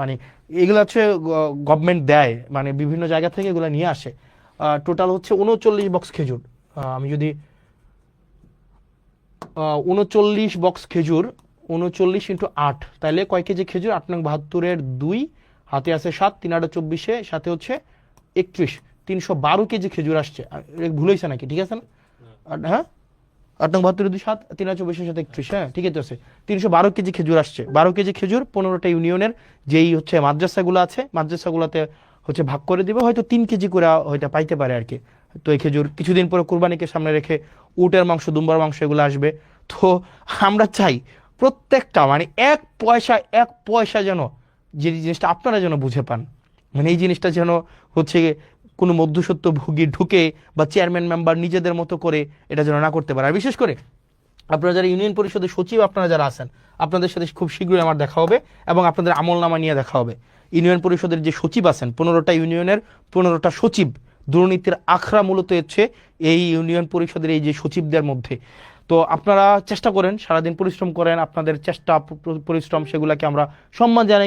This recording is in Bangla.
মানে এগুলো হচ্ছে গভর্নমেন্ট দেয়, মানে বিভিন্ন জায়গা থেকে এগুলো নিয়ে আসে। টোটাল হচ্ছে 39 বক্স খেজুর। আমি যদি 39 বক্স খেজুর, 39 × 8, তাহলে কয় কেজি খেজুর? 8 নং 72-এর 2, হাতে আছে 7, 3 8 24, সাথে হচ্ছে 31, 312 কেজি খেজুর আসছে। ভুল হয়েছে নাকি? ঠিক আছে না? হ্যাঁ, 8 নং 72-এর 2, 7, 3 8 24-এর সাথে 31, হ্যাঁ ঠিকই তো আছে। 312 কেজি খেজুর আসছে। 12 কেজি খেজুর 15টা ইউনিয়নের যেই হচ্ছে মাদ্রাসাগুলো আছে, মাদ্রাসাগুলোতে হচ্ছে ভাগ করে দিবে, হয়তো 3 কেজি করে হয়তো পাইতে পারে আর কি। তো এই খেজুর কিছুদিন পরে কুরবানিকে সামনে রেখে উটের মাংস, দুম্বার মাংস এগুলো আসবে। তো আমরা চাই প্রত্যেকটা মানে এক পয়সা যেন, যে জিনিসটা আপনারা যেন বুঝে পান, মানে এই জিনিসটা যেন হচ্ছে কোনো মধ্যস্বত্ব ভোগী ঢুকে বা চেয়ারম্যান মেম্বার নিজেদের মতো করে এটা যেন না করতে পারে। আর বিশেষ করে আপনারা যারা ইউনিয়ন পরিষদের সচিব, আপনারা যারা আছেন, আপনাদের সাথে খুব শীঘ্রই আমার দেখা হবে এবং আপনাদের আমলনামা নিয়ে দেখা হবে। ইউনিয়ন পরিষদের যে সচিব আছেন, 15টা ইউনিয়নের 15টা সচিব, দুর্নীতির আখড়া মূলত হচ্ছে এই ইউনিয়ন পরিষদের এই যে সচিবদের মধ্যে। তো আপনারা চেষ্টা করেন, সারাদিন পরিশ্রম করেন, আপনাদের চেষ্টা পরিশ্রম সেগুলোকে আমরা সম্মান জানাই।